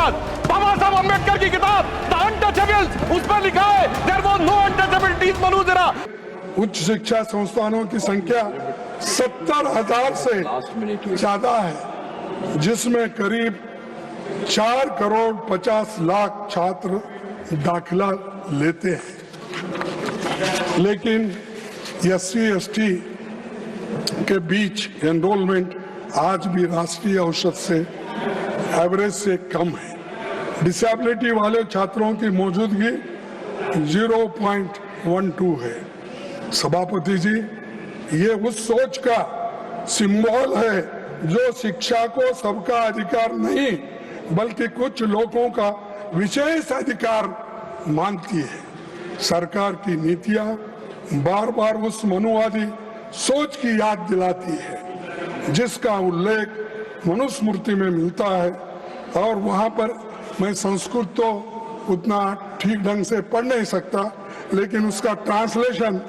शुद्राज, बाबा साहब अम्बेडकर की किताब द अनटचेबल्स, उस पर लिखा है देयर वाज नो अनटचेबिलिटीज मनुजरा। उच्च शिक्षा संस्थानों की संख्या 70,000 से ज्यादा है, जिसमें करीब 4 करोड़ 50 लाख छात्र दाखिला लेते हैं, लेकिन SC/ST के बीच एनरोलमेंट आज भी राष्ट्रीय औसत से एवरेज से कम है। डिसेबिलिटी वाले छात्रों की मौजूदगी 0.12 है। सभापति जी, ये उस सोच का सिंबल है जो शिक्षा को सबका अधिकार नहीं बल्कि कुछ लोगों का विशेष अधिकार मानती है। सरकार की नीतियां बार बार उस मनुवादी सोच की याद दिलाती है जिसका उल्लेख मनुस्मृति में मिलता है, और वहां पर मैं संस्कृत तो उतना ठीक ढंग से पढ़ नहीं सकता, लेकिन उसका ट्रांसलेशन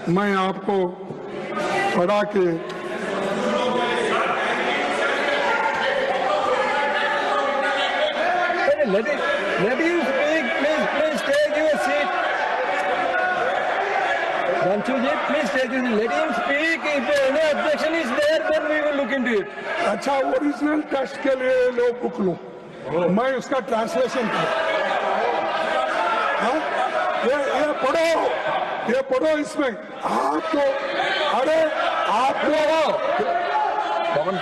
मैं आपको पढ़ा के let him speak, please take your seat. Ranchuji, please take your seat. Let him speak. If any objection is there, then we will look into it. अच्छा, ओरिजिनल टेक्स्ट के लिए लो बुक लो, मैं उसका ट्रांसलेशन करूं। ये पढ़ो इसमें आपको, अरे आपको पवन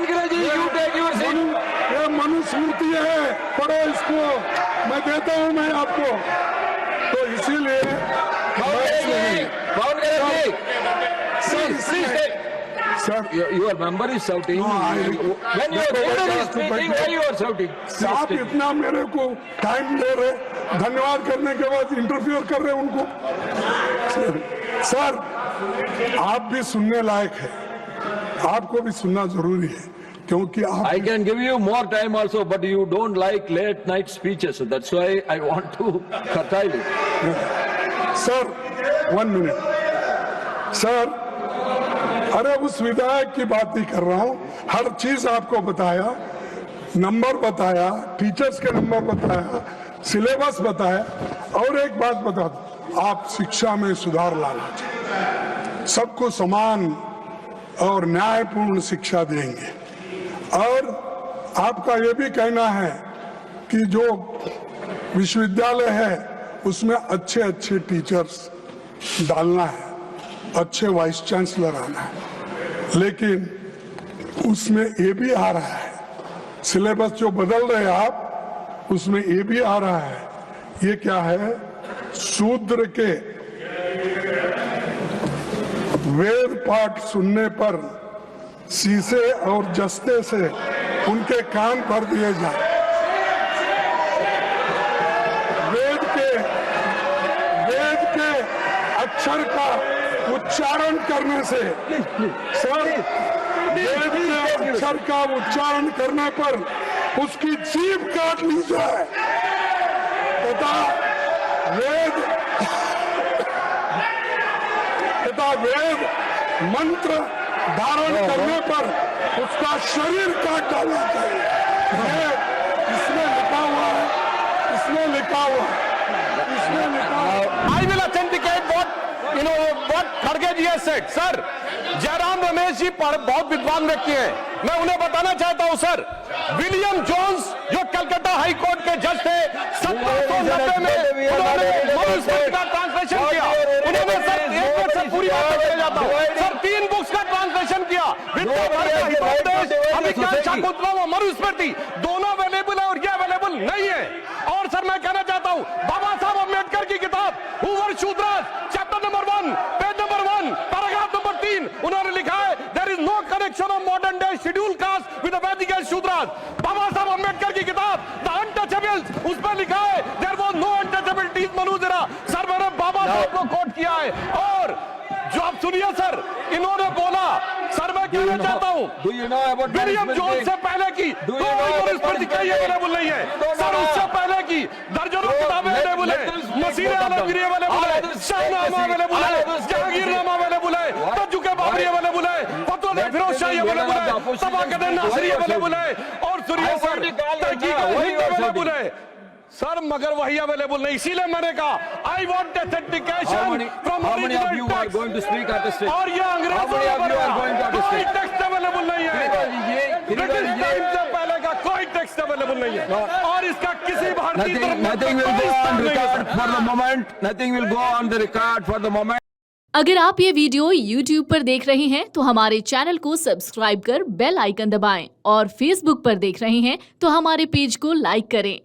किरे जी, you take your seat. ये मनुस्मृति है, पढ़ो इसको, मैं देता हूं मैं आपको, तो इसीलिए Sir, your member is shouting. When your leader is speaking, why you are shouting? आप इतना मेरे को टाइम दे रहे, धन्यवाद करने के बाद इंटरफियर कर रहे उनको। सर, आप भी सुनने लायक है, आपको भी सुनना जरूरी है, क्योंकि आप I can give you more time also, but you don't like late night speeches, so that's why I want to curtail it. Sir 1 minute sir, अरे उस विधायक की बात नहीं कर रहा हूं, हर चीज आपको बताया, नंबर बताया, टीचर्स के नंबर बताया, सिलेबस बताया, और एक बात बता दो, आप शिक्षा में सुधार लाना चाहिए, सबको समान और न्यायपूर्ण शिक्षा देंगे, और आपका ये भी कहना है कि जो विश्वविद्यालय है उसमें अच्छे अच्छे टीचर्स डालना है, अच्छे वाइस चांसलर आना है, लेकिन उसमें ये भी आ रहा है, सिलेबस जो बदल रहे हैं आप, उसमें ये भी आ रहा है, ये क्या है, शूद्र के वेद पाठ सुनने पर शीशे और जस्ते से उनके कान भर दिए जाए, वेद के अक्षर का उच्चारण करने से, सर, वेद के अक्षर का उच्चारण करने पर उसकी जीभ काट ली जाए तथा वेद मंत्र धारण करने पर उसका शरीर काट डालना चाहिए। ये इसमें लिखा हुआ है, इसमें लिखा हुआ है। I will authenticate what खड़गे ji has said. Sir, Jairam Ramesh ji बहुत विद्वान व्यक्ति हैं, मैं उन्हें बताना चाहता हूं सर, विलियम जोन्स जो कलकत्ता हाई कोर्ट के जज थे, 1790 में उन्होंने मनुस्मृति का ट्रांसलेशन किया, उन्होंने सर एक बार से पूरी बात चले जाता हूं सर, 3 बुक्स का ट्रांसलेशन किया, शाकुंतलम और मनुस्मृति दोनों अवेलेबल है और ये अवेलेबल नहीं है। और सर मैं कहना चाहता हूं, बाबा साहब अम्बेडकर की किताब who were Shudras, chapter number 1, page number 1, paragraph number 3, उन्होंने लिखा है there is no connection of modern day scheduled caste with the Vedic Shudras. बाबा साहब अम्बेडकर की किताब द अनटचेबल्स, उस पर लिखा है देयर वाज नो अनटचेबिलिटीज मनुजरा। सर मैंने बाबा साहब को कोट किया है, और जो आप सुनिए सर, इन्होंने बोला, सर मैं कहना चाहता हूं, विलियम जोन्स से पहले की कोई अवेलेबल नहीं है सर, उससे पहले की दर्जनों किताबें अवेलेबल है, मसीह अवेलेबल है, शाहनामा अवेलेबल है, जहांगीरनामा अवेलेबल है, तजुके बाबरी अवेलेबल है, फतवा फिरोज शाही अवेलेबल है, तबाकत नासिरी अवेलेबल है, और सुनिए सर already called तहकीक now. Why you are available shouting? है सर, मगर वही अवेलेबल नहीं, इसीलिए मैंने कहा I want How authentication many, from how many of you are original going to speak at the stage? और ये How अंग्रेजों many ने of you are going बनाया, to कोई stage? टेक्स्ट अवेलेबल नहीं है, ब्रिटिश टाइम से पहले का कोई टेक्स्ट अवेलेबल नहीं है, और इसका किसी भारतीय धर्म में Nothing will कोई go स्थान on नहीं है, record sir. for the moment. Nothing will go on the record for the moment. अगर आप ये वीडियो YouTube पर देख रहे हैं तो हमारे चैनल को सब्सक्राइब कर बेल आइकन दबाएं और Facebook पर देख रहे हैं तो हमारे पेज को लाइक करें।